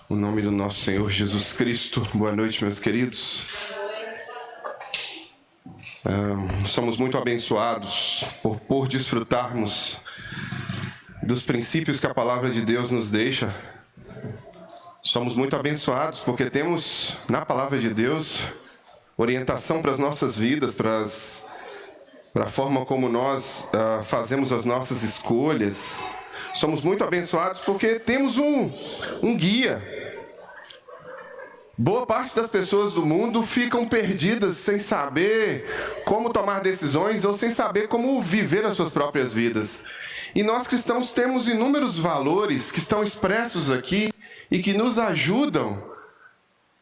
O nome do nosso Senhor Jesus Cristo. Boa noite, meus queridos. Somos muito abençoados por desfrutarmos dos princípios que a palavra de Deus nos deixa. Somos muito abençoados porque temos na palavra de Deus orientação para as nossas vidas, para a forma como nós fazemos as nossas escolhas. Somos muito abençoados porque temos um guia. Boa parte das pessoas do mundo ficam perdidas sem saber como tomar decisões ou sem saber como viver as suas próprias vidas. E nós cristãos temos inúmeros valores que estão expressos aqui e que nos ajudam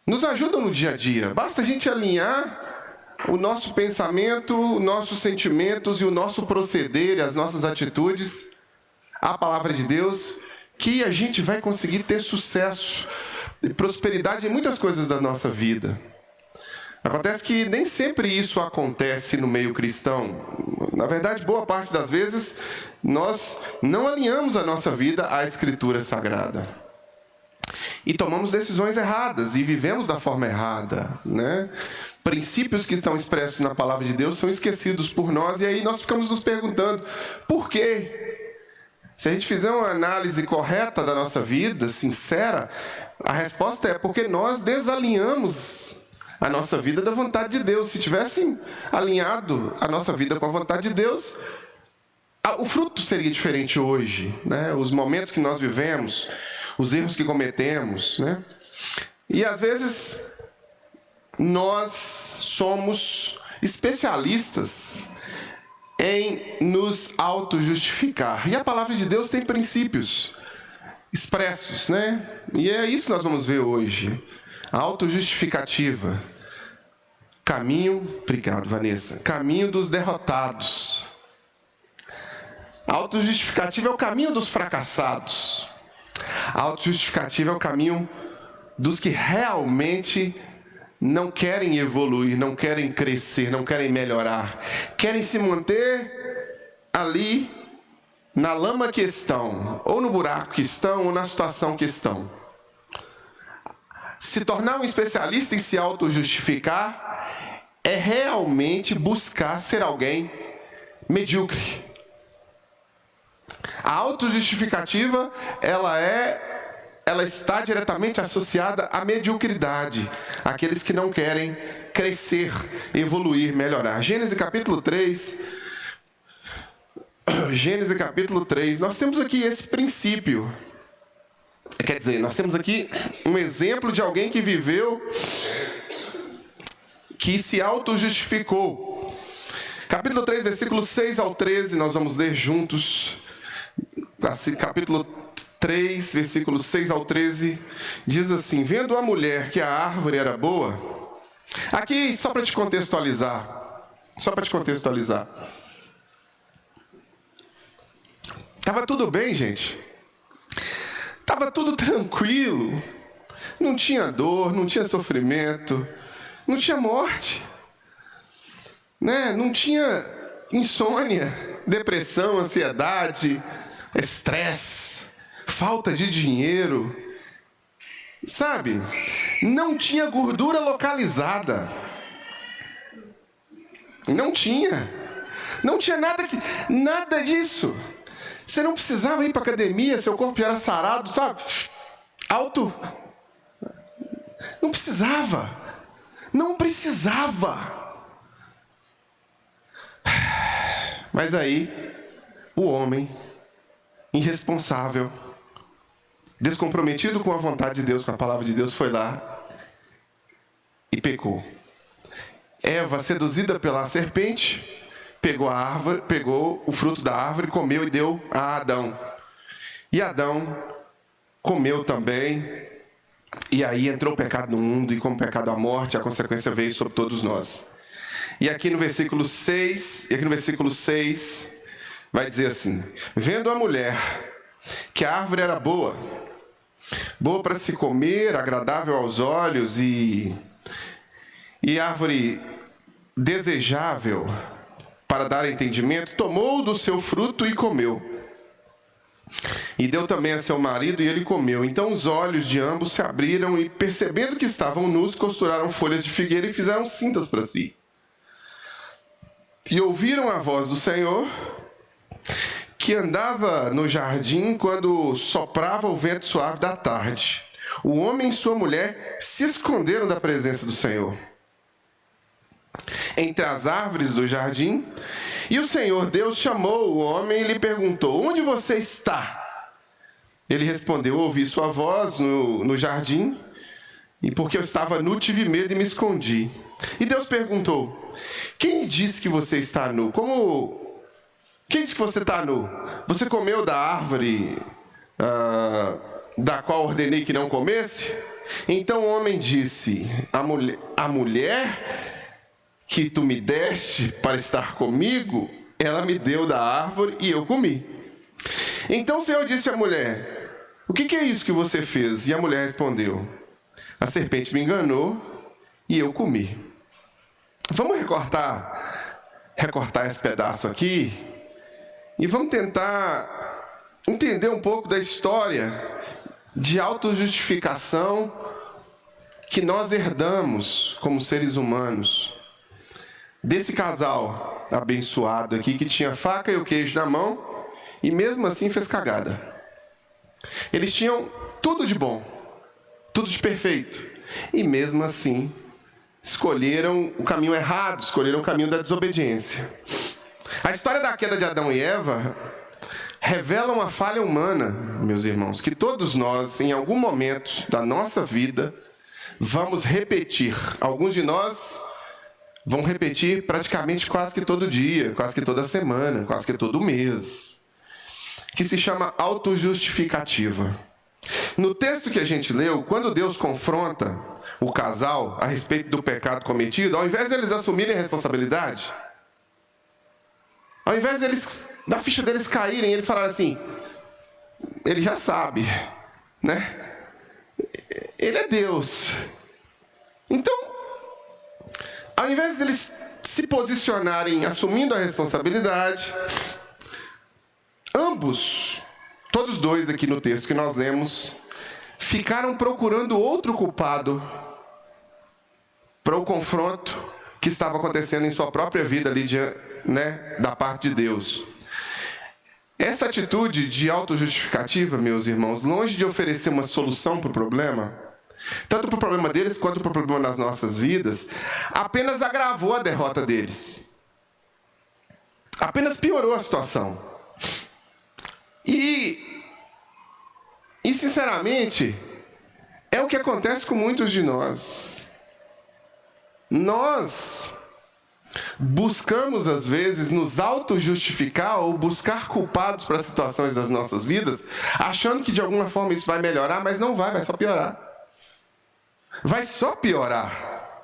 no dia a dia. Basta a gente alinhar o nosso pensamento, os nossos sentimentos e o nosso proceder, as nossas atitudes à palavra de Deus, que a gente vai conseguir ter sucesso e prosperidade em muitas coisas da nossa vida. Acontece que nem sempre isso acontece no meio cristão. Na verdade, boa parte das vezes, nós não alinhamos a nossa vida à Escritura Sagrada. E tomamos decisões erradas e vivemos da forma errada, né? Princípios que estão expressos na palavra de Deus são esquecidos por nós e aí nós ficamos nos perguntando, por quê? Se a gente fizer uma análise correta da nossa vida, sincera, a resposta é porque nós desalinhamos a nossa vida da vontade de Deus. Se tivessem alinhado a nossa vida com a vontade de Deus, o fruto seria diferente hoje, né? Os momentos que nós vivemos, os erros que cometemos, né? E às vezes nós somos especialistas em nos auto-justificar. E a palavra de Deus tem princípios expressos, né? E é isso que nós vamos ver hoje. A auto-justificativa. Obrigado, Vanessa. Caminho dos derrotados. A auto-justificativa é o caminho dos fracassados. A auto-justificativa é o caminho dos que realmente não querem evoluir, não querem crescer, não querem melhorar. Querem se manter ali na lama que estão, ou no buraco que estão, ou na situação que estão. Se tornar um especialista em se auto-justificar é realmente buscar ser alguém medíocre. A auto-justificativa, ela está diretamente associada à mediocridade, àqueles que não querem crescer, evoluir, melhorar. Gênesis capítulo 3, nós temos aqui esse princípio. Quer dizer, nós temos aqui um exemplo de alguém que viveu, que se auto-justificou. Capítulo 3, versículos 6 ao 13, nós vamos ler juntos. Capítulo 3, versículos 6 ao 13, diz assim: vendo a mulher que a árvore era boa. Aqui, só para te contextualizar. Estava tudo bem, gente. Estava tudo tranquilo. Não tinha dor, não tinha sofrimento, não tinha morte, né? Não tinha insônia, depressão, ansiedade, estresse, falta de dinheiro, sabe? Não tinha gordura localizada. Não tinha nada disso. Você não precisava ir para academia, seu corpo já era sarado, sabe? Não precisava. Mas aí, o homem irresponsável, descomprometido com a vontade de Deus, com a palavra de Deus, foi lá e pecou. Eva, seduzida pela serpente, pegou o fruto da árvore, comeu e deu a Adão. E Adão comeu também. E aí entrou o pecado no mundo, e como pecado a morte, a consequência veio sobre todos nós. E aqui no versículo 6, vai dizer assim: vendo a mulher que a árvore era boa para se comer, agradável aos olhos e árvore desejável para dar entendimento, tomou do seu fruto e comeu. E deu também a seu marido, e ele comeu. Então os olhos de ambos se abriram, e percebendo que estavam nus, costuraram folhas de figueira e fizeram cintas para si. E ouviram a voz do Senhor, que andava no jardim quando soprava o vento suave da tarde. O homem e sua mulher se esconderam da presença do Senhor entre as árvores do jardim. E o Senhor Deus chamou o homem e lhe perguntou: onde você está? Ele respondeu: ouvi sua voz no jardim, e porque eu estava nu, tive medo e me escondi. E Deus perguntou: quem disse que você está nu? Quem disse que você está nu? Você comeu da árvore da qual ordenei que não comesse? Então o homem disse: a mulher que tu me deste para estar comigo, ela me deu da árvore e eu comi. Então o Senhor disse à mulher: o que é isso que você fez? E a mulher respondeu: a serpente me enganou e eu comi. Vamos recortar esse pedaço aqui e vamos tentar entender um pouco da história de autojustificação que nós herdamos como seres humanos desse casal abençoado aqui, que tinha a faca e o queijo na mão e mesmo assim fez cagada. Eles tinham tudo de bom, tudo de perfeito, e mesmo assim escolheram o caminho errado, escolheram o caminho da desobediência. A história da queda de Adão e Eva revela uma falha humana, meus irmãos, que todos nós, em algum momento da nossa vida, vamos repetir. Alguns de nós vão repetir praticamente quase que todo dia, quase que toda semana, quase que todo mês, que se chama autojustificativa. No texto que a gente leu, quando Deus confronta o casal a respeito do pecado cometido, ao invés deles assumirem a responsabilidade, ao invés da ficha deles caírem, eles falaram assim: ele já sabe, né? Ele é Deus. Então, ao invés deles se posicionarem assumindo a responsabilidade, ambos, todos dois aqui no texto que nós lemos, ficaram procurando outro culpado para o confronto que estava acontecendo em sua própria vida ali, né, da parte de Deus. Essa atitude de autojustificativa, meus irmãos, longe de oferecer uma solução para o problema, tanto para o problema deles quanto para o problema das nossas vidas, apenas agravou a derrota deles. Apenas piorou a situação. E sinceramente, é o que acontece com muitos de nós. Nós buscamos, às vezes, nos auto-justificar ou buscar culpados para situações das nossas vidas, achando que de alguma forma isso vai melhorar, mas não vai só piorar. Vai só piorar.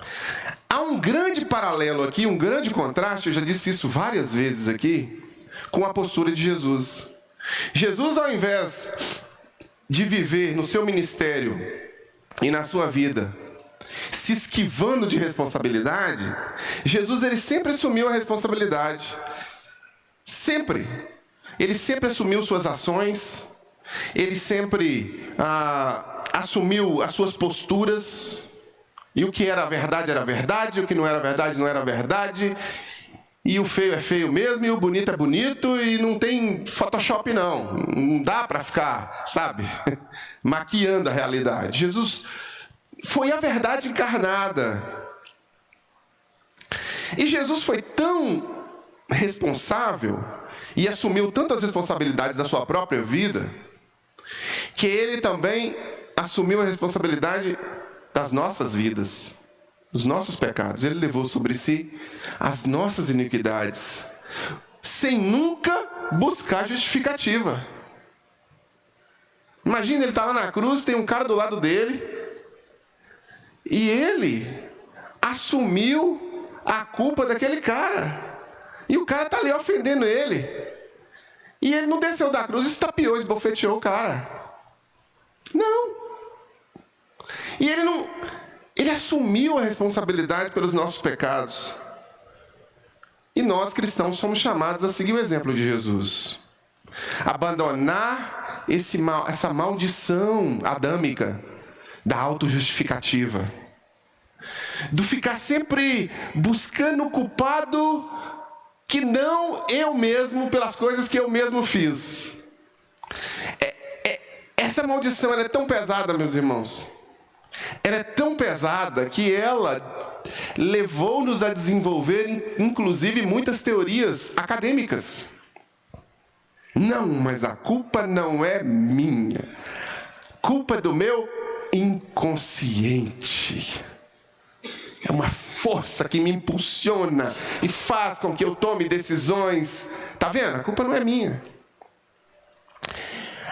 Há um grande paralelo aqui, um grande contraste, eu já disse isso várias vezes aqui, com a postura de Jesus. Jesus, ao invés de viver no seu ministério e na sua vida se esquivando de responsabilidade, Jesus ele sempre assumiu a responsabilidade. Sempre. Ele sempre assumiu suas ações, ele sempre assumiu as suas posturas, e o que era verdade, o que não era verdade, e o feio é feio mesmo, e o bonito é bonito, e não tem Photoshop não. Não dá para ficar, sabe, maquiando a realidade. Jesus foi a verdade encarnada. E Jesus foi tão responsável e assumiu tantas responsabilidades da sua própria vida, que ele também assumiu a responsabilidade das nossas vidas, dos nossos pecados. Ele levou sobre si as nossas iniquidades, sem nunca buscar justificativa. Imagina, ele está lá na cruz, tem um cara do lado dele, e ele assumiu a culpa daquele cara. E o cara está ali ofendendo ele. E ele não desceu da cruz, estapeou, esbofeteou o cara. Não. E ele assumiu a responsabilidade pelos nossos pecados. E nós, cristãos, somos chamados a seguir o exemplo de Jesus. Abandonar essa maldição adâmica da autojustificativa. Do ficar sempre buscando o culpado que não eu mesmo, pelas coisas que eu mesmo fiz. Essa maldição ela é tão pesada, meus irmãos. Ela é tão pesada que ela levou-nos a desenvolver, inclusive, muitas teorias acadêmicas. Não, mas a culpa não é minha. Culpa é do meu inconsciente. É uma força que me impulsiona e faz com que eu tome decisões. Tá vendo? A culpa não é minha.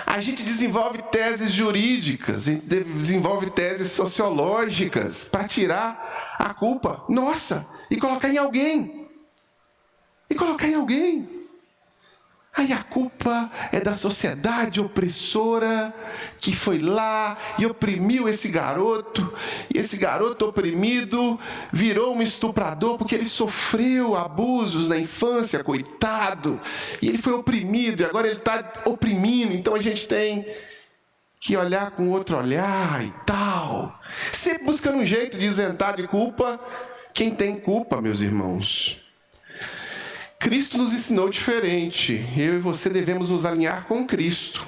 A gente desenvolve teses jurídicas, a gente desenvolve teses sociológicas para tirar a culpa. Nossa, e colocar em alguém. Aí a culpa é da sociedade opressora que foi lá e oprimiu esse garoto. E esse garoto oprimido virou um estuprador porque ele sofreu abusos na infância, coitado. E ele foi oprimido e agora ele está oprimindo. Então a gente tem que olhar com outro olhar e tal. Sempre buscando um jeito de isentar de culpa quem tem culpa, meus irmãos. Cristo nos ensinou diferente. Eu e você devemos nos alinhar com Cristo.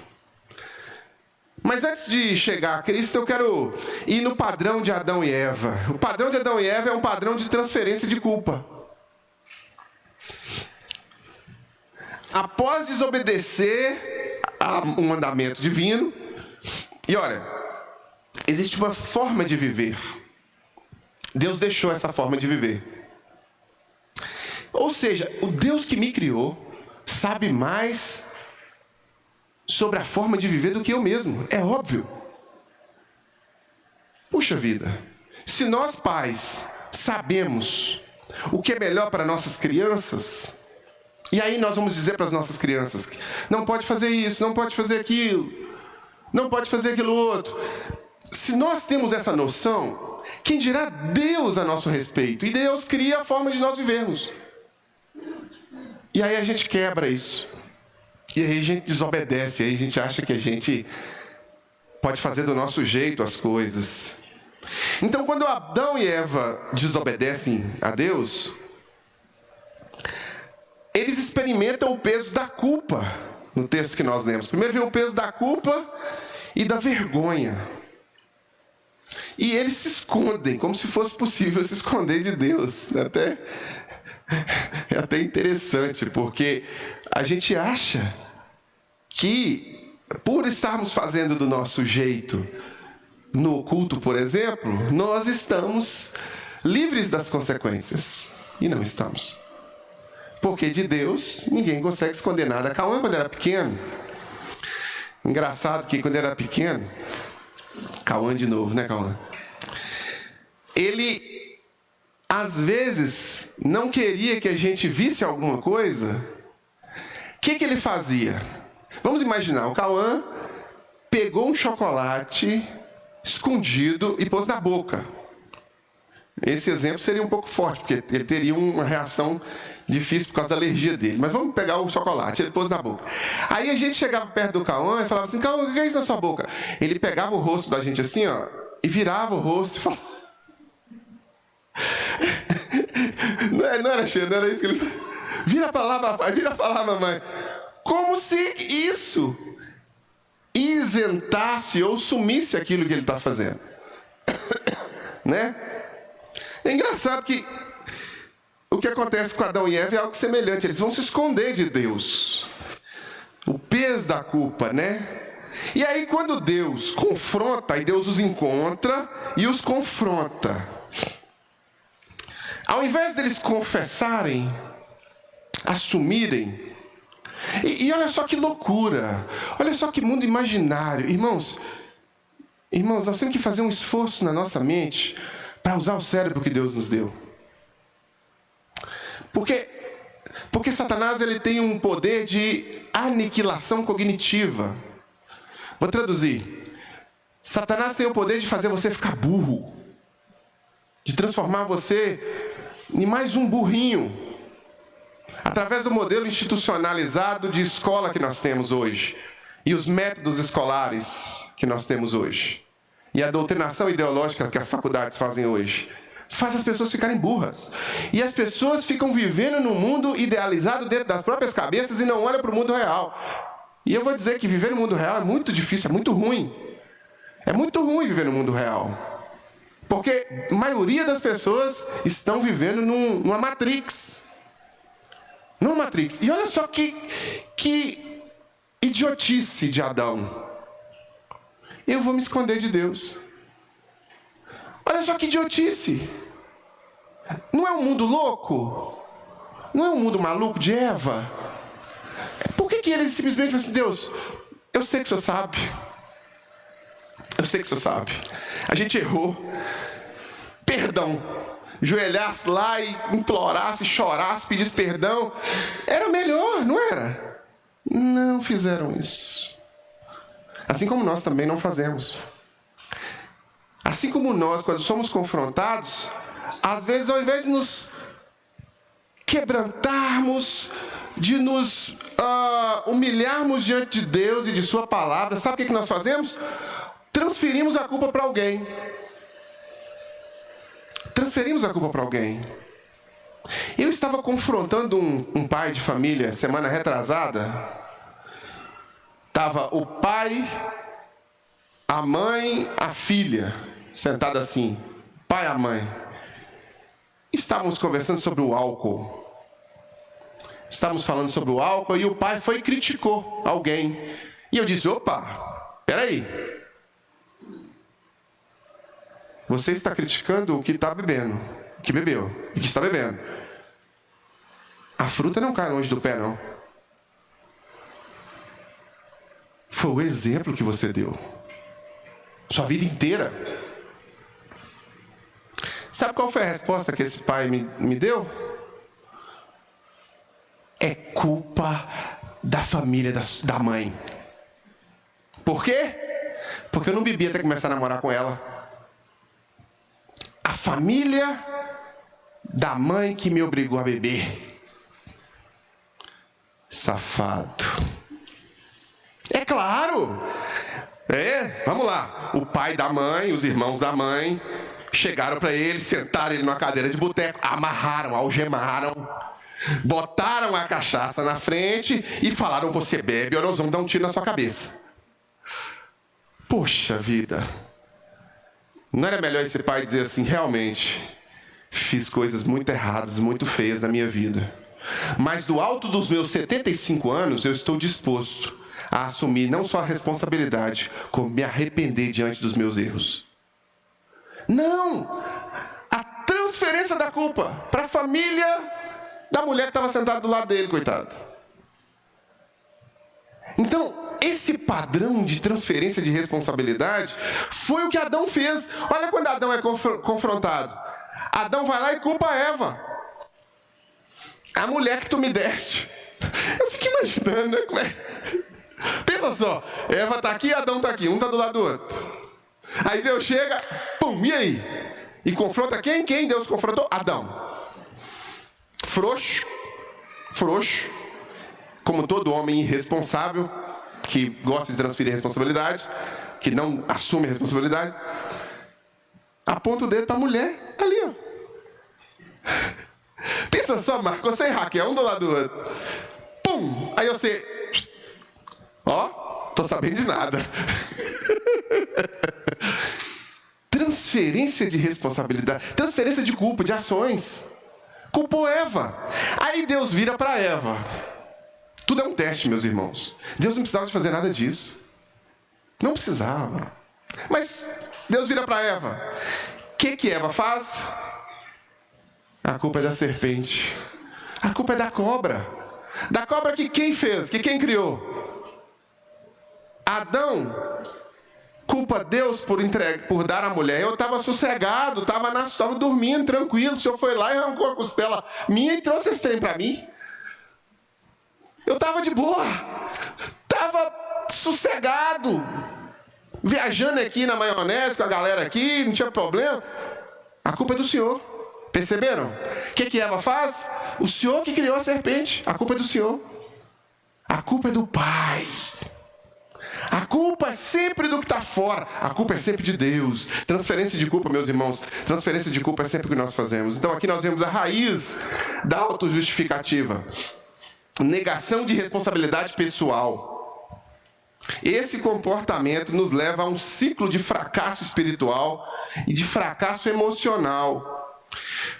Mas antes de chegar a Cristo, eu quero ir no padrão de Adão e Eva. O padrão de Adão e Eva é um padrão de transferência de culpa. Após desobedecer a um mandamento divino, e olha, existe uma forma de viver. Deus deixou essa forma de viver. Ou seja, o Deus que me criou sabe mais sobre a forma de viver do que eu mesmo. É óbvio. Puxa vida, se nós pais sabemos o que é melhor para nossas crianças, e aí nós vamos dizer para as nossas crianças, não pode fazer isso, não pode fazer aquilo, não pode fazer aquilo outro. Se nós temos essa noção, quem dirá Deus a nosso respeito? E Deus cria a forma de nós vivermos. E aí a gente quebra isso. E aí a gente desobedece. E aí a gente acha que a gente pode fazer do nosso jeito as coisas. Então, quando Adão e Eva desobedecem a Deus, eles experimentam o peso da culpa. No texto que nós lemos. Primeiro vem o peso da culpa e da vergonha. E eles se escondem, como se fosse possível se esconder de Deus. É até interessante, porque a gente acha que, por estarmos fazendo do nosso jeito, no culto, por exemplo, nós estamos livres das consequências. E não estamos. Porque de Deus, ninguém consegue esconder nada. Cauã, quando era pequeno, engraçado que quando era pequeno, Cauã de novo, né, Cauã? Ele às vezes, não queria que a gente visse alguma coisa. O que ele fazia? Vamos imaginar, o Cauã pegou um chocolate escondido e pôs na boca. Esse exemplo seria um pouco forte, porque ele teria uma reação difícil por causa da alergia dele. Mas vamos pegar o chocolate, ele pôs na boca. Aí a gente chegava perto do Cauã e falava assim, Cauã, o que é isso na sua boca? Ele pegava o rosto da gente assim, ó, e virava o rosto e falava... Não era cheiro, não era isso que ele... Vira pra lá, papai, vira pra lá, mamãe. Como se isso isentasse ou sumisse aquilo que ele está fazendo. Né? É engraçado que o que acontece com Adão e Eva é algo semelhante. Eles vão se esconder de Deus. O peso da culpa, né? E aí quando Deus confronta, aí Deus os encontra e os confronta. Ao invés deles confessarem, assumirem, e olha só que loucura, olha só que mundo imaginário. Irmãos, nós temos que fazer um esforço na nossa mente para usar o cérebro que Deus nos deu. Porque Satanás ele tem um poder de aniquilação cognitiva. Vou traduzir. Satanás tem o poder de fazer você ficar burro, de transformar você em mais um burrinho, através do modelo institucionalizado de escola que nós temos hoje. e os métodos escolares que nós temos hoje, e a doutrinação ideológica que as faculdades fazem hoje, faz as pessoas ficarem burras. E as pessoas ficam vivendo num mundo idealizado dentro das próprias cabeças e não olham para o mundo real. E eu vou dizer que viver no mundo real é muito difícil, é muito ruim. É muito ruim viver no mundo real. Porque a maioria das pessoas estão vivendo numa Matrix. Numa Matrix. E olha só que idiotice de Adão. Eu vou me esconder de Deus. Olha só que idiotice. Não é um mundo louco? Não é um mundo maluco de Eva? Por que ele simplesmente fala assim, Deus, eu sei que o Senhor sabe. Eu sei que o Senhor sabe. A gente errou. Perdão. Joelhasse lá e implorasse, chorasse, pedisse perdão. Era melhor, não era? Não fizeram isso. Assim como nós também não fazemos. Assim como nós, quando somos confrontados, às vezes, ao invés de nos quebrantarmos, de nos humilharmos diante de Deus e de sua palavra, sabe o que nós fazemos? Transferimos a culpa para alguém. Transferimos a culpa para alguém. Eu estava confrontando um pai de família semana retrasada. Estava o pai, a mãe, a filha, sentada assim, pai e a mãe. Estávamos conversando sobre o álcool. Estávamos falando sobre o álcool e o pai foi e criticou alguém. E eu disse, opa, peraí. Você está criticando o que está bebendo, o que bebeu e o que está bebendo. A fruta não cai longe do pé, não. Foi o exemplo que você deu. Sua vida inteira. Sabe qual foi a resposta que esse pai me deu? É culpa da família da mãe. Por quê? Porque eu não bebi até começar a namorar com ela. A família da mãe que me obrigou a beber. Safado. É claro. Vamos lá. O pai da mãe, os irmãos da mãe, chegaram para ele, sentaram ele numa cadeira de boteco, amarraram, algemaram, botaram a cachaça na frente e falaram, você bebe ou nós vamos dar um tiro na sua cabeça. Poxa vida. Não era melhor esse pai dizer assim, realmente, fiz coisas muito erradas, muito feias na minha vida. Mas do alto dos meus 75 anos, eu estou disposto a assumir não só a responsabilidade, como me arrepender diante dos meus erros. Não! A transferência da culpa para a família da mulher que estava sentada do lado dele, coitado. Então, esse padrão de transferência de responsabilidade foi o que Adão fez. Olha quando Adão é confrontado. Adão vai lá e culpa a Eva. A mulher que tu me deste. Eu fico imaginando, né? Como é? Pensa só, Eva está aqui, Adão está aqui, um está do lado do outro. Aí Deus chega, pum, e aí? E confronta quem? Quem Deus confrontou? Adão. Frouxo, como todo homem irresponsável, que gosta de transferir responsabilidade, que não assume a responsabilidade, aponta o dedo para a mulher, ali, ó. Pensa só, Marco, você e Raquel, um do lado do outro. Pum! Aí você... Ó, tô sabendo de nada. Transferência de responsabilidade, transferência de culpa, de ações. Culpou Eva. Aí Deus vira para Eva. Tudo é um teste, meus irmãos. Deus não precisava de fazer nada disso. Não precisava. Mas Deus vira para Eva. O que Eva faz? A culpa é da serpente. A culpa é da cobra. Da cobra que quem fez? Que quem criou? Adão culpa Deus por dar a mulher. Eu estava sossegado, estava dormindo, tranquilo. O Senhor foi lá e arrancou a costela minha e trouxe esse trem para mim. Eu estava de boa. Estava sossegado. Viajando aqui na maionese com a galera aqui, não tinha problema. A culpa é do Senhor. Perceberam? O que Eva faz? O Senhor que criou a serpente. A culpa é do Senhor. A culpa é do Pai. A culpa é sempre do que está fora. A culpa é sempre de Deus. Transferência de culpa, meus irmãos, transferência de culpa é sempre o que nós fazemos. Então aqui nós vemos a raiz da autojustificativa. Negação de responsabilidade pessoal. Esse comportamento nos leva a um ciclo de fracasso espiritual e de fracasso emocional.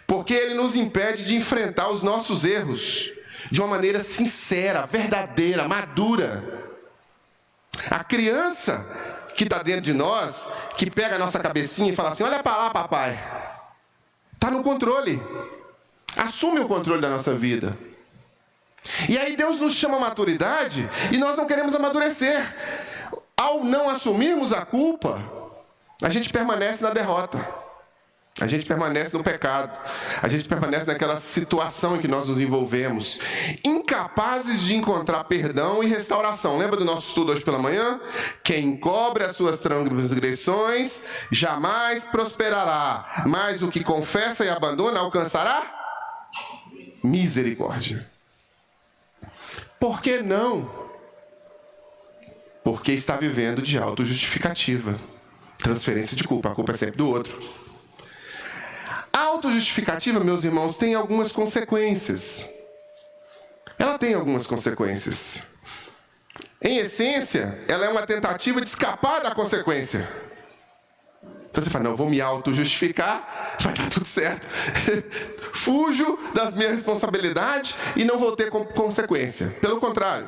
Porque ele nos impede de enfrentar os nossos erros de uma maneira sincera, verdadeira, madura. A criança que está dentro de nós, que pega a nossa cabecinha e fala assim, olha para lá, papai. Está no controle. Assume o controle da nossa vida. E aí Deus nos chama à maturidade e nós não queremos amadurecer. Ao não assumirmos a culpa, a gente permanece na derrota. A gente permanece no pecado. A gente permanece naquela situação em que nós nos envolvemos, incapazes de encontrar perdão e restauração. Lembra do nosso estudo hoje pela manhã? Quem cobre as suas transgressões jamais prosperará, mas o que confessa e abandona alcançará misericórdia. Por que não? Porque está vivendo de autojustificativa. Transferência de culpa. A culpa é sempre do outro. A autojustificativa, meus irmãos, tem algumas consequências. Ela tem algumas consequências. Em essência, ela é uma tentativa de escapar da consequência. Então você fala, não, eu vou me autojustificar, vai dar tudo certo. Fujo das minhas responsabilidades e não vou ter consequência. Pelo contrário,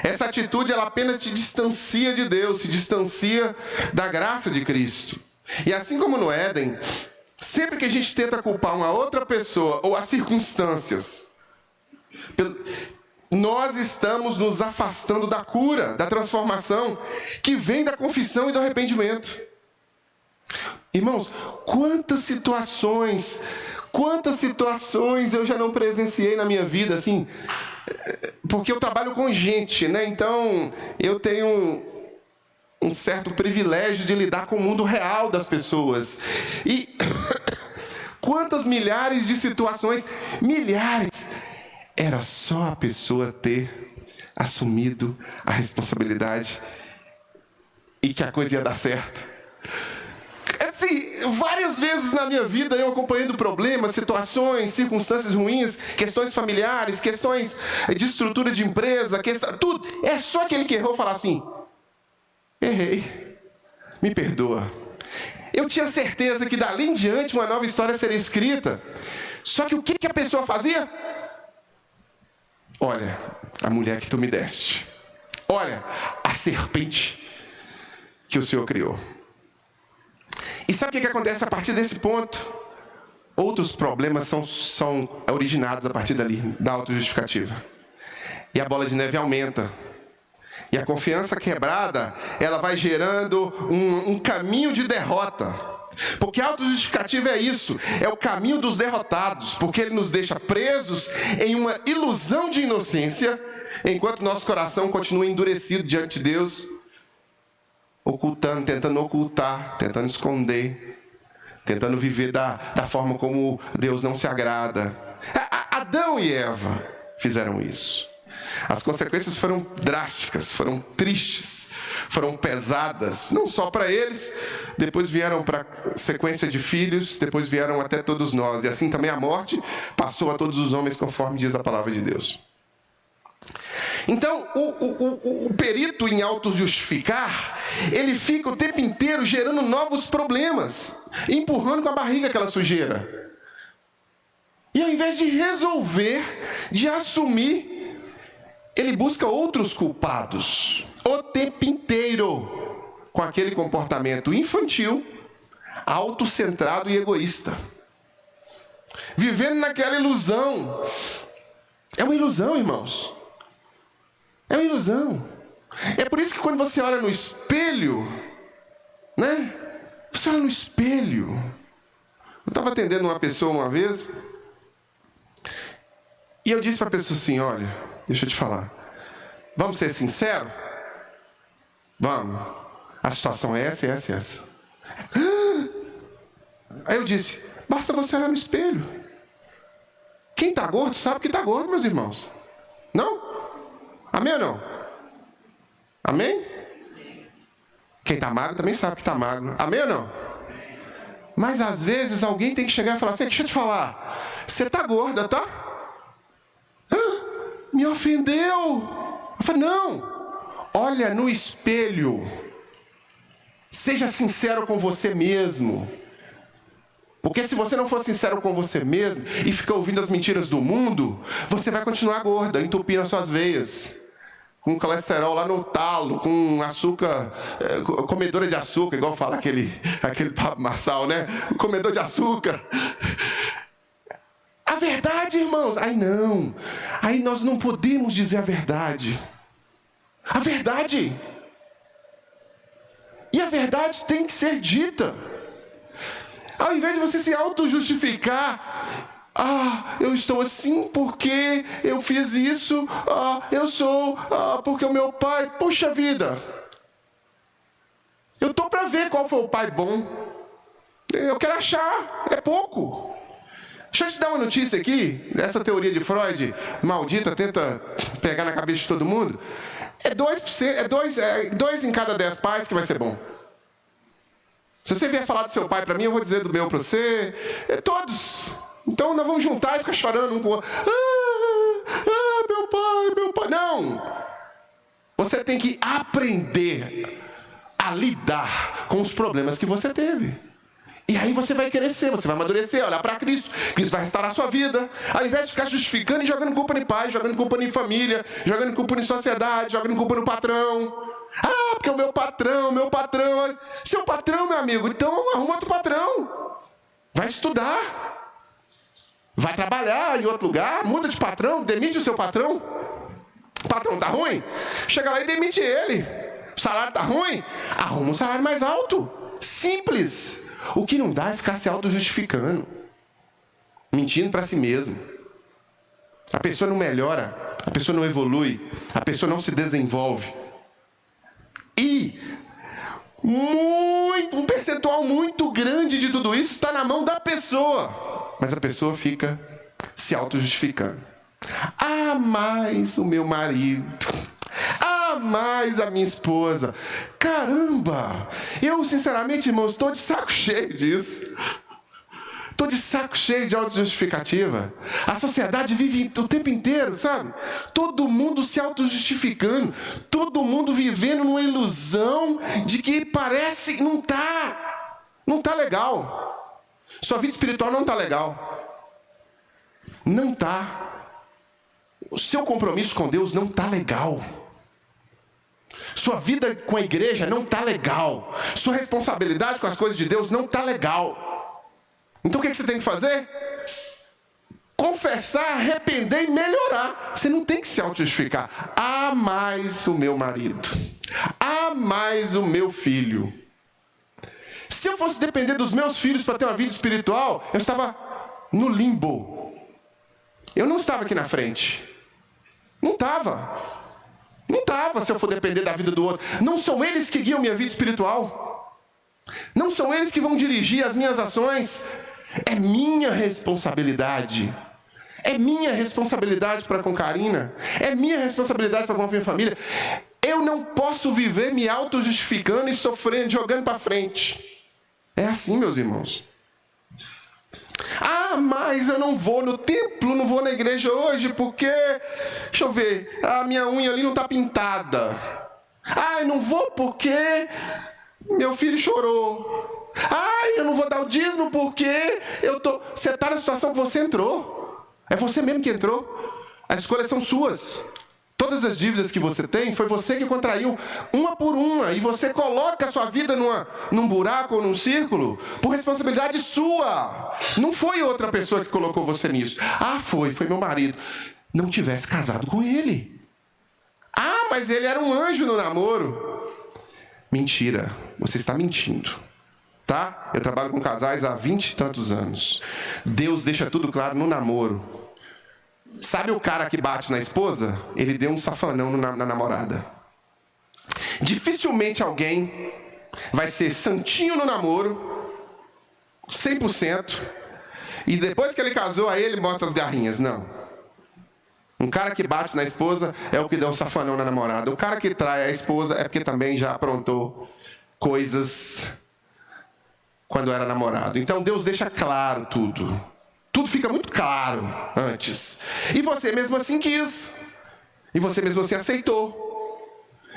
essa atitude ela apenas te distancia de Deus, se distancia da graça de Cristo. E assim como no Éden, sempre que a gente tenta culpar uma outra pessoa ou as circunstâncias, nós estamos nos afastando da cura, da transformação, que vem da confissão e do arrependimento. Irmãos, quantas situações eu já não presenciei na minha vida, assim, porque eu trabalho com gente, né? Então, eu tenho um certo privilégio de lidar com o mundo real das pessoas. E quantas milhares de situações, milhares, era só a pessoa ter assumido a responsabilidade e que a coisa ia dar certo. Assim, várias vezes na minha vida eu acompanhando problemas, situações, circunstâncias ruins, questões familiares, questões de estrutura de empresa, tudo. É só aquele que errou falar assim, errei, me perdoa. Eu tinha certeza que dali em diante uma nova história seria escrita. Só que o que a pessoa fazia? Olha, a mulher que tu me deste. Olha, a serpente que o Senhor criou. E sabe o que acontece a partir desse ponto? Outros problemas são originados a partir dali, da autojustificativa. E a bola de neve aumenta. E a confiança quebrada, ela vai gerando um caminho de derrota. Porque a autojustificativa é isso, é o caminho dos derrotados. Porque ele nos deixa presos em uma ilusão de inocência, enquanto nosso coração continua endurecido diante de Deus, ocultando, tentando ocultar, tentando esconder, tentando viver da forma como Deus não se agrada. Adão e Eva fizeram isso. As consequências foram drásticas, foram tristes, foram pesadas, não só para eles, depois vieram para a sequência de filhos, depois vieram até todos nós. E assim também a morte passou a todos os homens, conforme diz a palavra de Deus. Então, o perito em autojustificar, ele fica o tempo inteiro gerando novos problemas, empurrando com a barriga aquela sujeira. E ao invés de resolver, de assumir, ele busca outros culpados o tempo inteiro, com aquele comportamento infantil, autocentrado e egoísta. Vivendo naquela ilusão. É uma ilusão, irmãos. É uma ilusão. É por isso que quando você olha no espelho, né? Você olha no espelho. Eu estava atendendo uma pessoa uma vez, e eu disse para a pessoa assim, olha, deixa eu te falar, vamos ser sinceros? Vamos. A situação é essa, essa e essa. Aí eu disse, basta você olhar no espelho. Quem está gordo sabe que está gordo, meus irmãos. Não? Amém ou não? Amém? Quem está magro também sabe que está magro. Amém ou não? Mas às vezes alguém tem que chegar e falar assim: deixa eu te falar, você está gorda, tá? Me ofendeu. Eu falei: não, olha no espelho. Seja sincero com você mesmo. Porque se você não for sincero com você mesmo e ficar ouvindo as mentiras do mundo, você vai continuar gorda, entupindo as suas veias, com colesterol lá no talo, com açúcar, comedora de açúcar, igual fala aquele Pablo Marçal, né? Comedor de açúcar. A verdade, irmãos, não. Aí nós não podemos dizer a verdade. A verdade. E a verdade tem que ser dita. Ao invés de você se auto-justificar, eu estou assim porque eu fiz isso, eu sou porque o meu pai... Puxa vida! Eu estou para ver qual foi o pai bom. Eu quero achar, é pouco. Deixa eu te dar uma notícia aqui, essa teoria de Freud, maldita, tenta pegar na cabeça de todo mundo. É 2 em cada 10 pais que vai ser bom. Se você vier falar do seu pai para mim, eu vou dizer do meu para você. Todos. Então nós vamos juntar e ficar chorando um com o outro. Meu pai. Não. Você tem que aprender a lidar com os problemas que você teve. E aí você vai crescer, você vai amadurecer, olhar para Cristo. Cristo vai restaurar a sua vida. Ao invés de ficar justificando e jogando culpa em pai, jogando culpa em família, jogando culpa em sociedade, jogando culpa no patrão. Porque o meu patrão. Seu patrão, meu amigo, então arruma outro patrão. Vai estudar. Vai trabalhar em outro lugar, muda de patrão, demite o seu patrão. O patrão tá ruim? Chega lá e demite ele. O salário tá ruim? Arruma um salário mais alto. Simples. O que não dá é ficar se auto-justificando. Mentindo para si mesmo. A pessoa não melhora, a pessoa não evolui, a pessoa não se desenvolve. E um percentual muito grande de tudo isso está na mão da pessoa. Mas a pessoa fica se auto-justificando. Mais o meu marido. Mais a minha esposa. Caramba! Eu, sinceramente, irmãos, estou de saco cheio disso. Estou de saco cheio de auto-justificativa. A sociedade vive o tempo inteiro, sabe? Todo mundo se auto-justificando. Todo mundo vivendo numa ilusão de que parece... Não está legal. Sua vida espiritual não está legal. Não está. O seu compromisso com Deus não está legal. Sua vida com a igreja não está legal. Sua responsabilidade com as coisas de Deus não está legal. Então o que você tem que fazer? Confessar, arrepender e melhorar. Você não tem que se auto-justificar. Mais o meu marido. Mais o meu filho. Se eu fosse depender dos meus filhos para ter uma vida espiritual, eu estava no limbo. Eu não estava aqui na frente. Não estava se eu for depender da vida do outro. Não são eles que guiam minha vida espiritual. Não são eles que vão dirigir as minhas ações. É minha responsabilidade. É minha responsabilidade para com Karina. É minha responsabilidade para com a minha família. Eu não posso viver me auto-justificando e sofrendo, jogando para frente. É assim, meus irmãos. Mas eu não vou no templo, não vou na igreja hoje porque, deixa eu ver, a minha unha ali não está pintada. Eu não vou porque meu filho chorou. Eu não vou dar o dízimo porque você está na situação que você entrou. É você mesmo que entrou. As escolhas são suas. Todas as dívidas que você tem, foi você que contraiu uma por uma. E você coloca a sua vida num buraco ou num círculo por responsabilidade sua. Não foi outra pessoa que colocou você nisso. Foi meu marido. Não tivesse casado com ele. Mas ele era um anjo no namoro. Mentira, você está mentindo. Tá? Eu trabalho com casais há 20 e tantos anos. Deus deixa tudo claro no namoro. Sabe o cara que bate na esposa? Ele deu um safanão na namorada. Dificilmente alguém vai ser santinho no namoro, 100%, e depois que ele casou, aí ele mostra as garrinhas. Não. Um cara que bate na esposa é o que deu um safanão na namorada. O cara que trai a esposa é porque também já aprontou coisas quando era namorado. Então Deus deixa claro tudo. Tudo fica muito claro antes. E você mesmo assim quis. E você mesmo assim aceitou.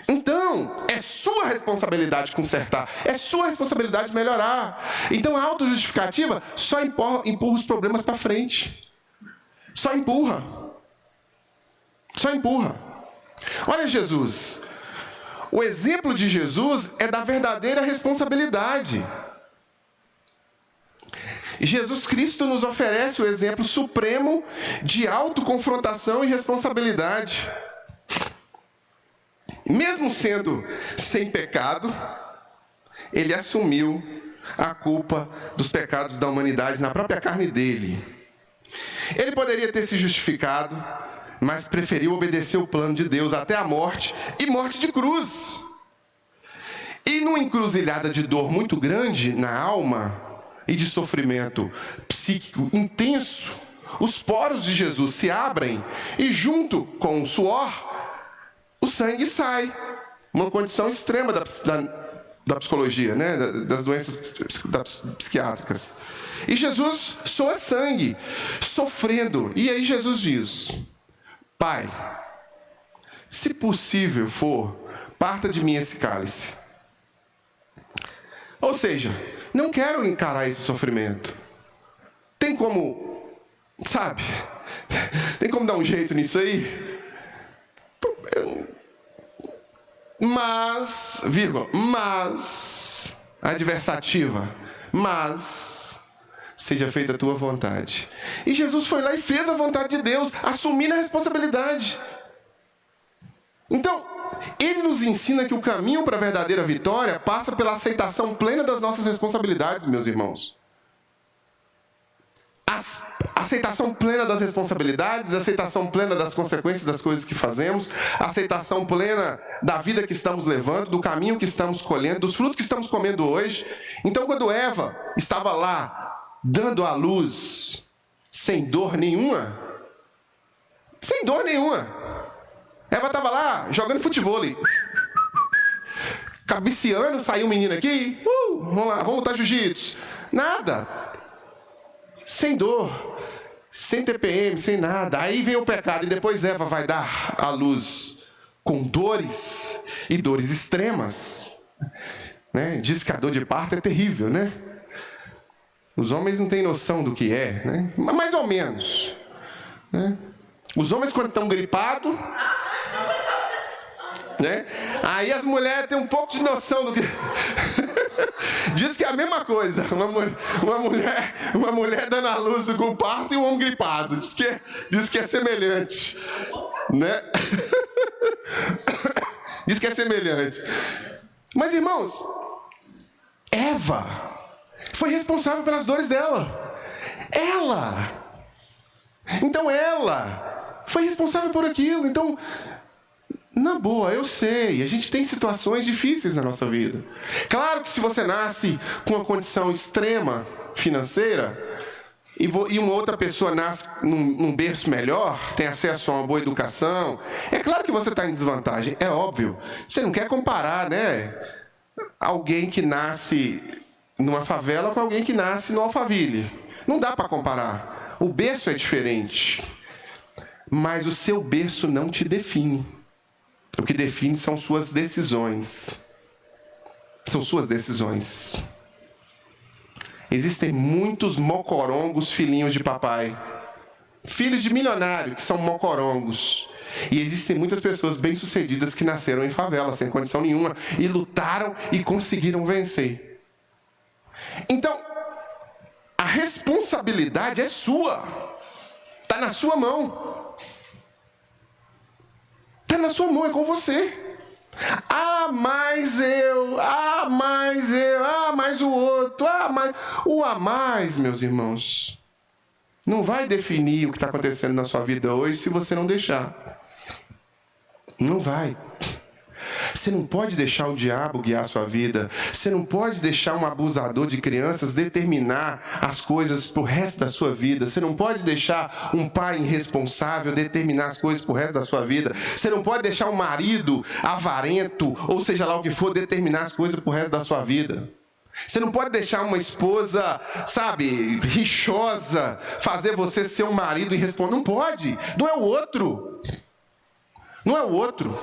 Então, é sua responsabilidade consertar. É sua responsabilidade melhorar. Então, a autojustificativa só empurra os problemas para frente. Só empurra. Só empurra. Olha Jesus. O exemplo de Jesus é da verdadeira responsabilidade. Jesus Cristo nos oferece o exemplo supremo de autoconfrontação e responsabilidade. Mesmo sendo sem pecado, ele assumiu a culpa dos pecados da humanidade na própria carne dele. Ele poderia ter se justificado, mas preferiu obedecer o plano de Deus até a morte, e morte de cruz. E numa encruzilhada de dor muito grande na alma e de sofrimento psíquico intenso, os poros de Jesus se abrem e junto com o suor, o sangue sai. Uma condição extrema da psicologia, né? Das doenças psiquiátricas. E Jesus soa sangue, sofrendo. E aí Jesus diz: Pai, se possível for, parta de mim esse cálice. Ou seja, não quero encarar esse sofrimento. Tem como, sabe? Tem como dar um jeito nisso aí? Mas, adversativa, mas seja feita a tua vontade. E Jesus foi lá e fez a vontade de Deus, assumindo a responsabilidade. Então, ele nos ensina que o caminho para a verdadeira vitória passa pela aceitação plena das nossas responsabilidades, meus irmãos. Aceitação plena das responsabilidades, aceitação plena das consequências das coisas que fazemos, aceitação plena da vida que estamos levando, do caminho que estamos colhendo, dos frutos que estamos comendo hoje. Então, quando Eva estava lá, dando à luz, sem dor nenhuma, Eva estava lá, jogando futevôlei, cabeceando, saiu um menino aqui, vamos lá, vamos lutar jiu-jitsu. Nada. Sem dor, sem TPM, sem nada. Aí vem o pecado e depois Eva vai dar à luz com dores e dores extremas. Né? Diz que a dor de parto é terrível, né? Os homens não têm noção do que é, né? Mais ou menos. Né? Os homens, quando estão gripados, né? Aí as mulheres têm um pouco de noção do que... Diz que é a mesma coisa. Uma mulher dando à luz com o parto e um homem gripado. Diz que é semelhante. Né? Diz que é semelhante. Mas, irmãos, Eva foi responsável pelas dores dela. Então ela foi responsável por aquilo. Então, na boa, eu sei, a gente tem situações difíceis na nossa vida. Claro que se você nasce com uma condição extrema financeira e uma outra pessoa nasce num berço melhor, tem acesso a uma boa educação, é claro que você está em desvantagem, é óbvio. Você não quer comparar, né? Alguém que nasce numa favela com alguém que nasce no Alphaville. Não dá para comparar. O berço é diferente. Mas o seu berço não te define. O que define são suas decisões. São suas decisões. Existem muitos mocorongos filhinhos de papai. Filhos de milionário que são mocorongos. E existem muitas pessoas bem-sucedidas que nasceram em favela, sem condição nenhuma, e lutaram e conseguiram vencer. Então, a responsabilidade é sua. Está na sua mão. Está na sua mão, é com você. Mais eu, mais o outro, mais... O a mais, meus irmãos, não vai definir o que está acontecendo na sua vida hoje se você não deixar. Não vai. Você não pode deixar o diabo guiar a sua vida. Você não pode deixar um abusador de crianças determinar as coisas pro resto da sua vida. Você não pode deixar um pai irresponsável determinar as coisas pro resto da sua vida. Você não pode deixar um marido avarento, ou seja lá o que for, determinar as coisas pro resto da sua vida. Você não pode deixar uma esposa, sabe, rixosa, fazer você ser um marido irresponsável. Não pode. Não é o outro. Não é o outro.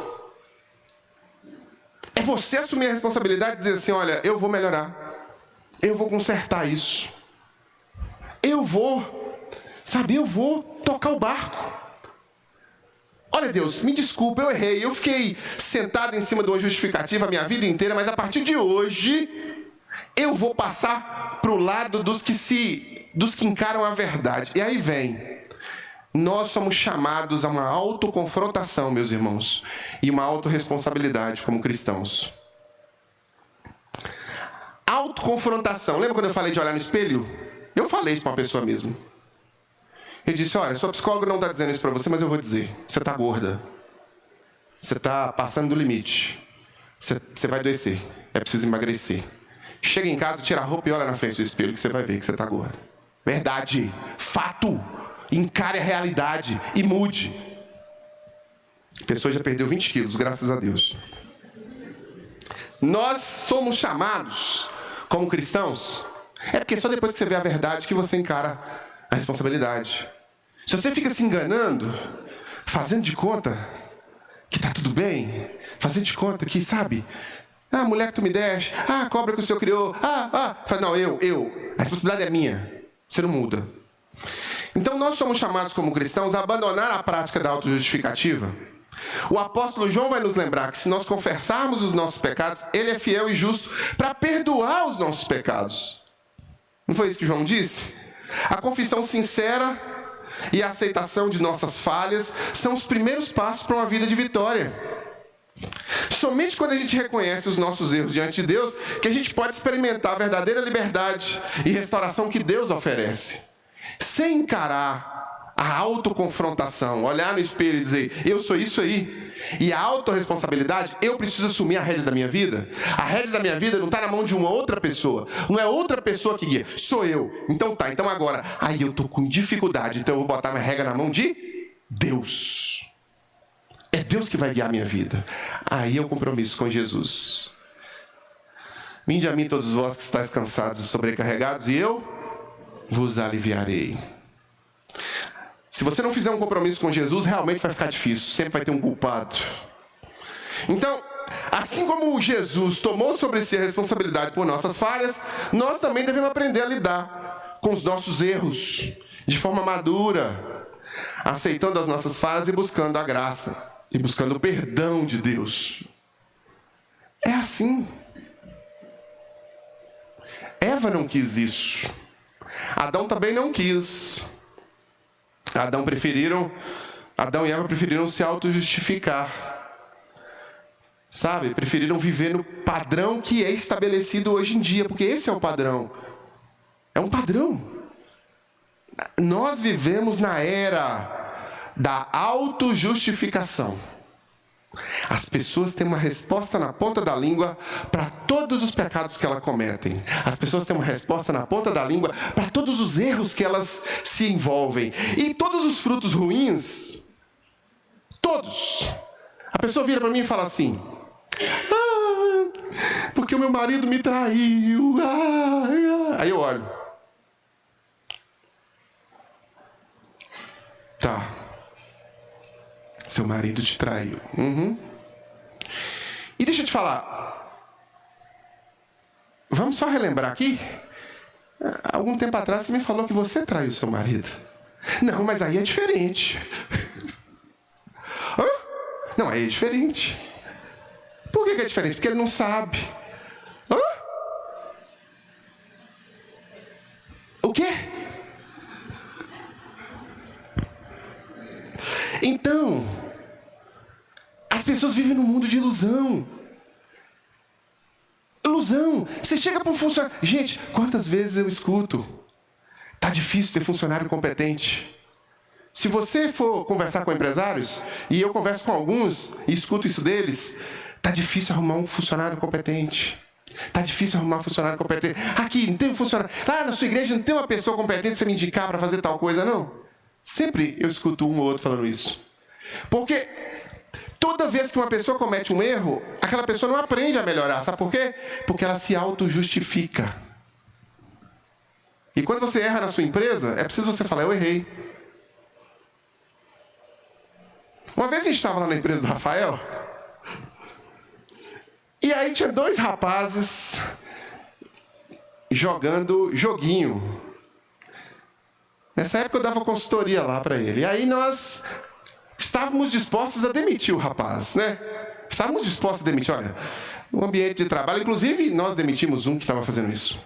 É você assumir a responsabilidade e dizer assim, olha, eu vou melhorar. Eu vou consertar isso. Eu vou tocar o barco. Olha, Deus, me desculpa, eu errei. Eu fiquei sentado em cima de uma justificativa a minha vida inteira, mas a partir de hoje eu vou passar para o lado dos que encaram a verdade. E aí vem. Nós somos chamados a uma autoconfrontação, meus irmãos, e uma autorresponsabilidade como cristãos. Autoconfrontação. Lembra quando eu falei de olhar no espelho? Eu falei isso para uma pessoa mesmo. Eu disse, olha, sua psicóloga não está dizendo isso para você, mas eu vou dizer. Você está gorda. Você está passando do limite. Você vai adoecer. É preciso emagrecer. Chega em casa, tira a roupa e olha na frente do espelho que você vai ver que você está gorda. Verdade. Fato. Encare a realidade e mude. A pessoa já perdeu 20 quilos, graças a Deus. Nós somos chamados, como cristãos, é porque só depois que você vê a verdade que você encara a responsabilidade. Se você fica se enganando, fazendo de conta que está tudo bem, fazendo de conta que, sabe, a mulher que tu me deste, a cobra que o Senhor criou, não, eu, a responsabilidade é minha, você não muda. Então nós somos chamados como cristãos a abandonar a prática da autojustificativa. O apóstolo João vai nos lembrar que se nós confessarmos os nossos pecados, ele é fiel e justo para perdoar os nossos pecados. Não foi isso que João disse? A confissão sincera e a aceitação de nossas falhas são os primeiros passos para uma vida de vitória. Somente quando a gente reconhece os nossos erros diante de Deus que a gente pode experimentar a verdadeira liberdade e restauração que Deus oferece. Sem encarar a autoconfrontação, olhar no espelho e dizer, eu sou isso aí, e a autorresponsabilidade, eu preciso assumir a rédea da minha vida. A rédea da minha vida não está na mão de uma outra pessoa, não é outra pessoa que guia, sou eu. Então agora, aí eu estou com dificuldade, então eu vou botar minha regra na mão de Deus. É Deus que vai guiar a minha vida. Aí é o compromisso com Jesus. Vinde a mim todos vós que estáis cansados e sobrecarregados, e eu vos aliviarei. Se você não fizer um compromisso com Jesus, realmente vai ficar difícil. Sempre vai ter um culpado. Então, assim como Jesus tomou sobre si a responsabilidade por nossas falhas, nós também devemos aprender a lidar com os nossos erros de forma madura, aceitando as nossas falhas e buscando a graça, e buscando o perdão de Deus. É assim. Eva não quis isso. Adão também não quis. Adão e Eva preferiram se autojustificar. Sabe? Preferiram viver no padrão que é estabelecido hoje em dia, porque esse é o padrão. É um padrão. Nós vivemos na era da autojustificação. As pessoas têm uma resposta na ponta da língua para todos os pecados que elas cometem. As pessoas têm uma resposta na ponta da língua para todos os erros que elas se envolvem. E todos os frutos ruins, todos. A pessoa vira para mim e fala assim, porque o meu marido me traiu. Aí eu olho. Tá. Seu marido te traiu. Uhum. E deixa eu te falar. Vamos só relembrar aqui. Algum tempo atrás você me falou que você traiu seu marido. Não, mas aí é diferente. Hã? Não, aí é diferente. Por que é diferente? Porque ele não sabe. Hã? O quê? Então, as pessoas vivem num mundo de ilusão. Ilusão. Você chega para um funcionário... Gente, quantas vezes eu escuto? Tá difícil ter funcionário competente. Se você for conversar com empresários, e eu converso com alguns e escuto isso deles, Tá difícil arrumar um funcionário competente. Tá difícil arrumar um funcionário competente. Aqui, não tem um funcionário. Lá na sua igreja não tem uma pessoa competente pra você me indicar para fazer tal coisa, não? Sempre eu escuto um ou outro falando isso. Porque toda vez que uma pessoa comete um erro, aquela pessoa não aprende a melhorar. Sabe por quê? Porque ela se auto-justifica. E quando você erra na sua empresa, é preciso você falar, eu errei. Uma vez a gente estava lá na empresa do Rafael, e aí tinha 2 rapazes jogando joguinho. Nessa época eu dava consultoria lá para ele. E aí nós estávamos dispostos a demitir o rapaz, né? Estávamos dispostos a demitir, olha, o ambiente de trabalho. Inclusive, nós demitimos um que estava fazendo isso.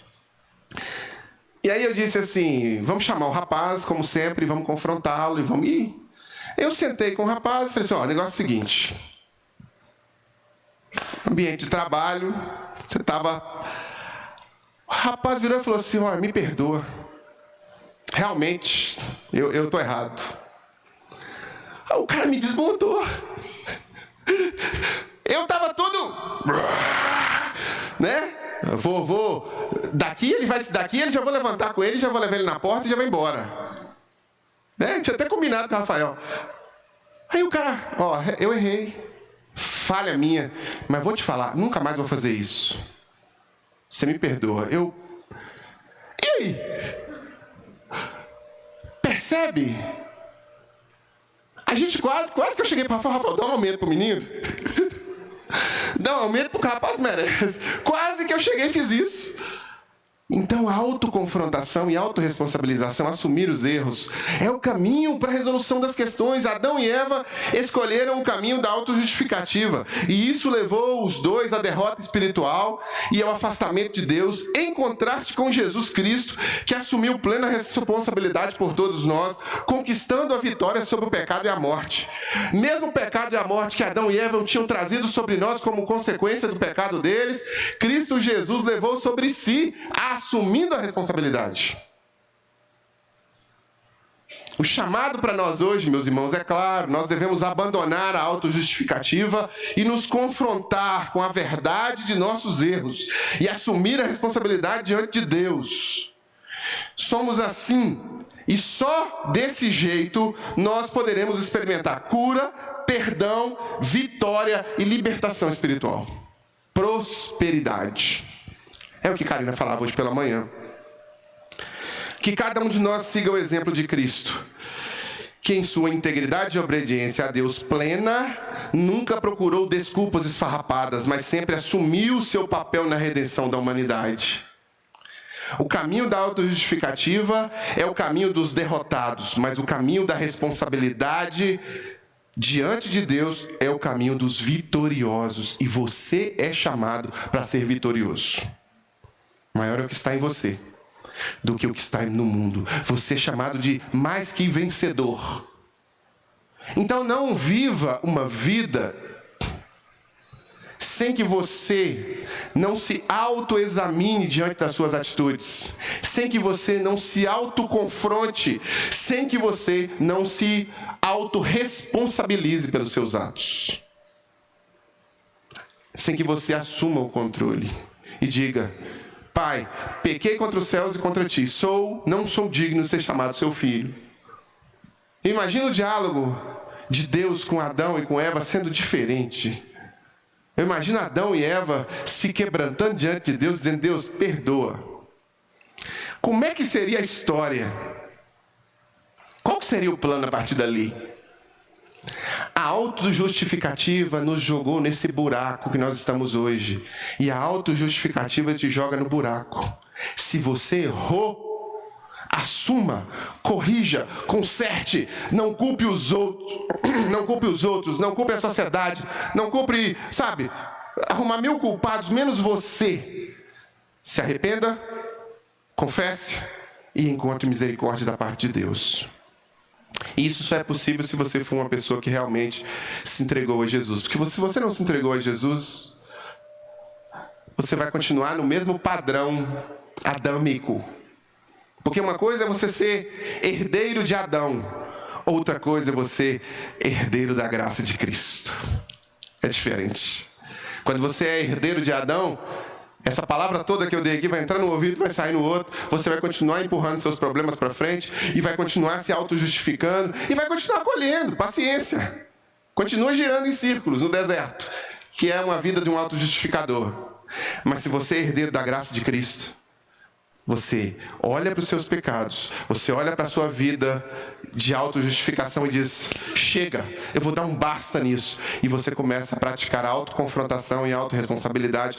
E aí eu disse assim, vamos chamar o rapaz, como sempre, vamos confrontá-lo e vamos ir. Eu sentei com o rapaz e falei assim, ó, o negócio é o seguinte... Ambiente de trabalho, você estava... O rapaz virou e falou assim, olha, me perdoa. Realmente, eu estou errado. O cara me desmontou. Eu estava todo... Né? Vou... Daqui ele já vou levantar com ele, já vou levar ele na porta e já vou embora. Né? Tinha até combinado com o Rafael. Aí o cara, ó, eu errei. Falha minha, mas vou te falar, nunca mais vou fazer isso. Você me perdoa. E aí? Percebe? A gente quase que eu cheguei para o Rafael, dá um aumento pro menino. Dá um aumento pro rapaz merece. Quase que eu cheguei e fiz isso. Então, a autoconfrontação e autorresponsabilização, assumir os erros, é o caminho para a resolução das questões. Adão e Eva escolheram o caminho da autojustificativa. E isso levou os dois à derrota espiritual e ao afastamento de Deus, em contraste com Jesus Cristo, que assumiu plena responsabilidade por todos nós, conquistando a vitória sobre o pecado e a morte. Mesmo o pecado e a morte que Adão e Eva tinham trazido sobre nós como consequência do pecado deles, Cristo Jesus levou sobre si, assumindo a responsabilidade. O chamado para nós hoje, meus irmãos, é claro, nós devemos abandonar a autojustificativa e nos confrontar com a verdade de nossos erros e assumir a responsabilidade diante de Deus. Somos assim, e só desse jeito nós poderemos experimentar cura, perdão, vitória e libertação espiritual. Prosperidade. É o que Karina falava hoje pela manhã. Que cada um de nós siga o exemplo de Cristo, que em sua integridade e obediência a Deus plena, nunca procurou desculpas esfarrapadas, mas sempre assumiu o seu papel na redenção da humanidade. O caminho da autojustificativa é o caminho dos derrotados, mas o caminho da responsabilidade diante de Deus é o caminho dos vitoriosos. E você é chamado para ser vitorioso. Maior é o que está em você do que o que está no mundo. Você é chamado de mais que vencedor. Então não viva uma vida sem que você não se autoexamine diante das suas atitudes, sem que você não se autoconfronte, sem que você não se autorresponsabilize pelos seus atos, sem que você assuma o controle e diga: Pai, pequei contra os céus e contra ti, não sou digno de ser chamado seu filho. Imagina o diálogo de Deus com Adão e com Eva sendo diferente. Eu imagino Adão e Eva se quebrantando diante de Deus, dizendo: Deus, perdoa. Como é que seria a história? Qual que seria o plano a partir dali? A autojustificativa nos jogou nesse buraco que nós estamos hoje. E a autojustificativa te joga no buraco. Se você errou, assuma, corrija, conserte, não culpe os outros, não culpe a sociedade, não culpe, arrumar 1000 culpados, menos você. Se arrependa, confesse e encontre misericórdia da parte de Deus. E isso só é possível se você for uma pessoa que realmente se entregou a Jesus. Porque se você não se entregou a Jesus, você vai continuar no mesmo padrão adâmico. Porque uma coisa é você ser herdeiro de Adão, outra coisa é você herdeiro da graça de Cristo. É diferente. Quando você é herdeiro de Adão, essa palavra toda que eu dei aqui vai entrar no ouvido, vai sair no outro. Você vai continuar empurrando seus problemas para frente e vai continuar se auto-justificando e vai continuar colhendo. Paciência. Continua girando em círculos no deserto, que é uma vida de um auto-justificador. Mas se você é herdeiro da graça de Cristo, você olha para os seus pecados, você olha para a sua vida de auto-justificação e diz: chega, eu vou dar um basta nisso. E você começa a praticar a autoconfrontação e a autorresponsabilidade,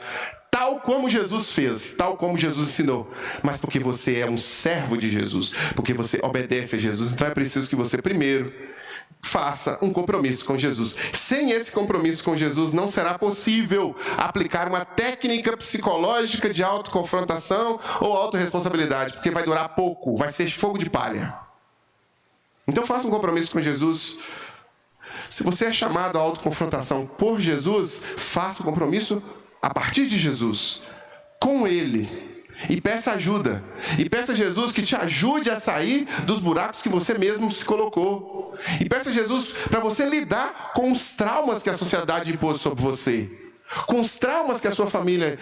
tal como Jesus fez, tal como Jesus ensinou. Mas porque você é um servo de Jesus, porque você obedece a Jesus, então é preciso que você primeiro faça um compromisso com Jesus. Sem esse compromisso com Jesus, não será possível aplicar uma técnica psicológica de autoconfrontação ou autorresponsabilidade, porque vai durar pouco, vai ser fogo de palha. Então faça um compromisso com Jesus. Se você é chamado à autoconfrontação por Jesus, faça o compromisso a partir de Jesus, com Ele. E peça ajuda. E peça a Jesus que te ajude a sair dos buracos que você mesmo se colocou. E peça a Jesus para você lidar com os traumas que a sociedade impôs sobre você. Com os traumas que a sua família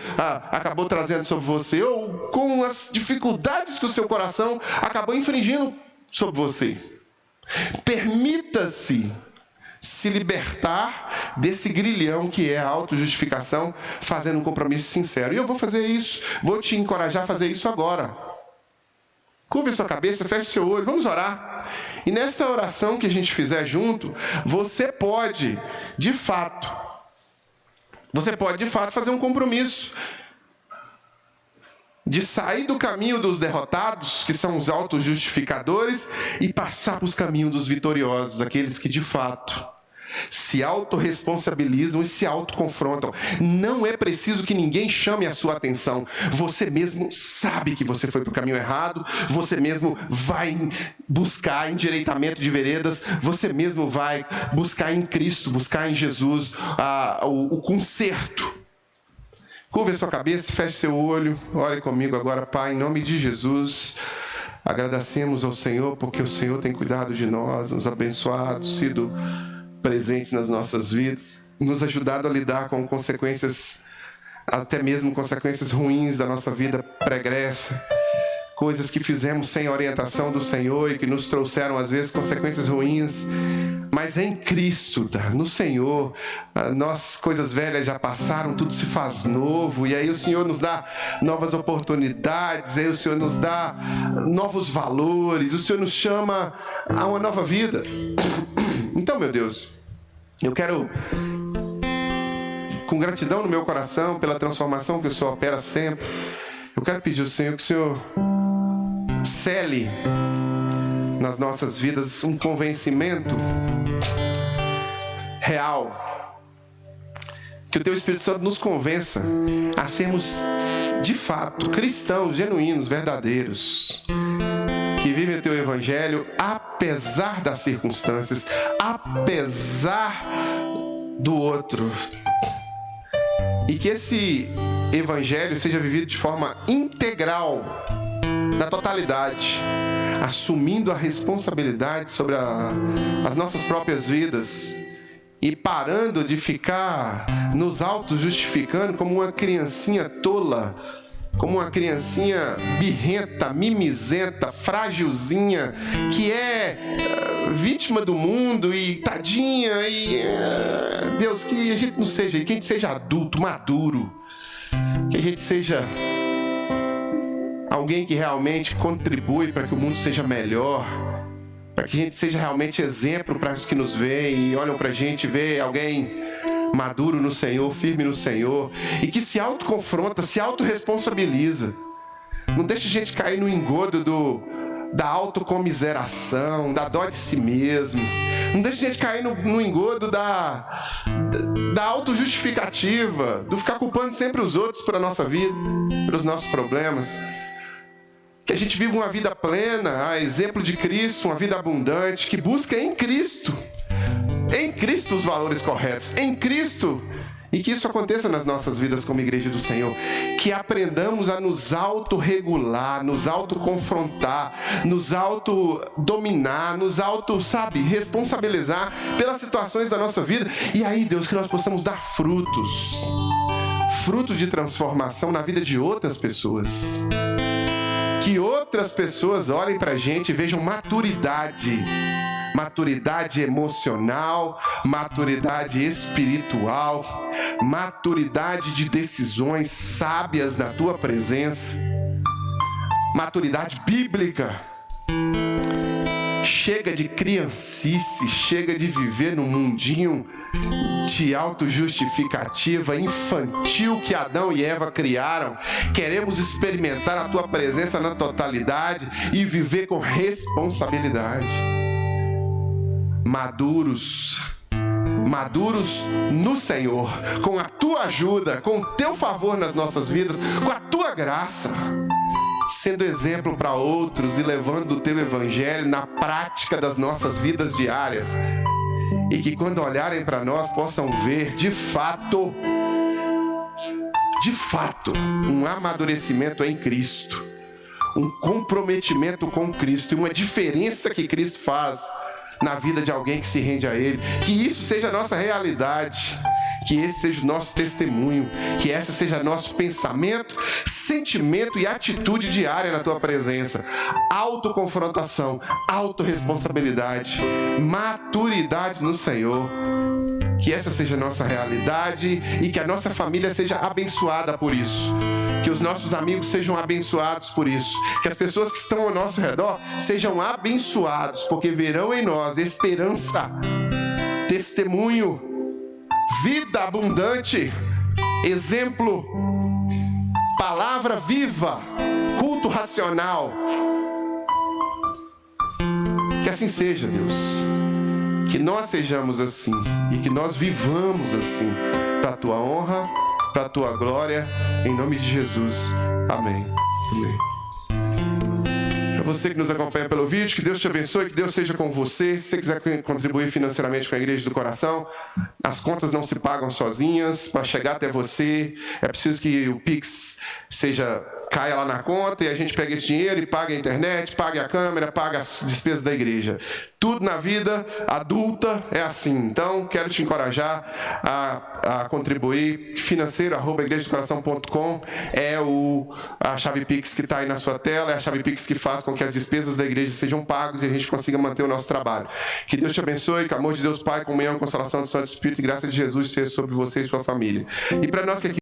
acabou trazendo sobre você. Ou com as dificuldades que o seu coração acabou infringindo sobre você. Permita-se se libertar desse grilhão que é a autojustificação, fazendo um compromisso sincero. E eu vou fazer isso, vou te encorajar a fazer isso agora. Curve a sua cabeça, feche seu olho, vamos orar. E nesta oração que a gente fizer junto, você pode, de fato, fazer um compromisso de sair do caminho dos derrotados, que são os autojustificadores, e passar para os caminhos dos vitoriosos, aqueles que de fato se autorresponsabilizam e se autoconfrontam. Não é preciso que ninguém chame a sua atenção. Você mesmo sabe que você foi para o caminho errado, você mesmo vai buscar endireitamento de veredas, você mesmo vai buscar em Cristo, buscar em Jesus o conserto. Curva a sua cabeça, feche seu olho, ore comigo agora. Pai, em nome de Jesus, agradecemos ao Senhor porque o Senhor tem cuidado de nós, nos abençoado, sido presente nas nossas vidas, nos ajudado a lidar com consequências, até mesmo consequências ruins da nossa vida pregressa, coisas que fizemos sem orientação do Senhor e que nos trouxeram às vezes consequências ruins, mas em Cristo, no Senhor, nós, coisas velhas já passaram, tudo se faz novo, e aí o Senhor nos dá novas oportunidades, aí o Senhor nos dá novos valores, o Senhor nos chama a uma nova vida. Então, meu Deus, eu quero, com gratidão no meu coração pela transformação que o Senhor opera sempre, eu quero pedir ao Senhor que o Senhor cele nas nossas vidas um convencimento real, que o Teu Espírito Santo nos convença a sermos de fato cristãos genuínos, verdadeiros, que vivem o Teu Evangelho apesar das circunstâncias, apesar do outro, e que esse Evangelho seja vivido de forma integral, na totalidade, assumindo a responsabilidade sobre as nossas próprias vidas e parando de ficar nos auto-justificando como uma criancinha tola, como uma criancinha birrenta, mimizenta, frágilzinha, que é vítima do mundo e tadinha, e Deus, que a gente não seja, que a gente seja adulto, maduro, que a gente seja alguém que realmente contribui para que o mundo seja melhor, para que a gente seja realmente exemplo para os que nos veem e olham para a gente, vê alguém maduro no Senhor, firme no Senhor, e que se autoconfronta, se autorresponsabiliza. Não deixa a gente cair no engodo da autocomiseração, da dó de si mesmo. Não deixa a gente cair no engodo da autojustificativa, do ficar culpando sempre os outros pela nossa vida, pelos nossos problemas. Que a gente viva uma vida plena, a exemplo de Cristo, uma vida abundante, que busca em Cristo os valores corretos, em Cristo, e que isso aconteça nas nossas vidas como igreja do Senhor, que aprendamos a nos autorregular, nos autoconfrontar, nos autodominar, nos responsabilizar pelas situações da nossa vida, e aí, Deus, que nós possamos dar frutos fruto de transformação na vida de outras pessoas. Que outras pessoas olhem pra gente e vejam maturidade. Maturidade emocional, maturidade espiritual, maturidade de decisões sábias na tua presença, maturidade bíblica. Chega de criancice, chega de viver num mundinho de autojustificativa infantil que Adão e Eva criaram. Queremos experimentar a tua presença na totalidade e viver com responsabilidade. Maduros no Senhor, com a tua ajuda, com o teu favor nas nossas vidas, com a tua graça, sendo exemplo para outros e levando o teu evangelho na prática das nossas vidas diárias. E que quando olharem para nós possam ver de fato, um amadurecimento em Cristo, um comprometimento com Cristo e uma diferença que Cristo faz na vida de alguém que se rende a Ele. Que isso seja a nossa realidade, que esse seja o nosso testemunho, que essa seja nosso pensamento, sentimento e atitude diária na Tua presença. Autoconfrontação, autorresponsabilidade, maturidade no Senhor. Que essa seja a nossa realidade e que a nossa família seja abençoada por isso. Que os nossos amigos sejam abençoados por isso. Que as pessoas que estão ao nosso redor sejam abençoados, porque verão em nós esperança, testemunho, vida abundante, exemplo, palavra viva, culto racional. Que assim seja, Deus. Que nós sejamos assim e que nós vivamos assim, para a Tua honra, para a Tua glória, em nome de Jesus. Amém. Amém. Para você que nos acompanha pelo vídeo, que Deus te abençoe, que Deus seja com você. Se você quiser contribuir financeiramente com a Igreja do Coração, as contas não se pagam sozinhas. Para chegar até você, é preciso que o Pix caia lá na conta e a gente pega esse dinheiro e paga a internet, paga a câmera, paga as despesas da igreja. Tudo na vida adulta é assim. Então, quero te encorajar a contribuir. financeiro@igrejadocoração.com é a chave Pix que está aí na sua tela, é a chave Pix que faz com que as despesas da igreja sejam pagas e a gente consiga manter o nosso trabalho. Que Deus te abençoe, que o amor de Deus Pai, comunhão e consolação do Santo Espírito e graça de Jesus seja sobre você e sua família. E para nós que aqui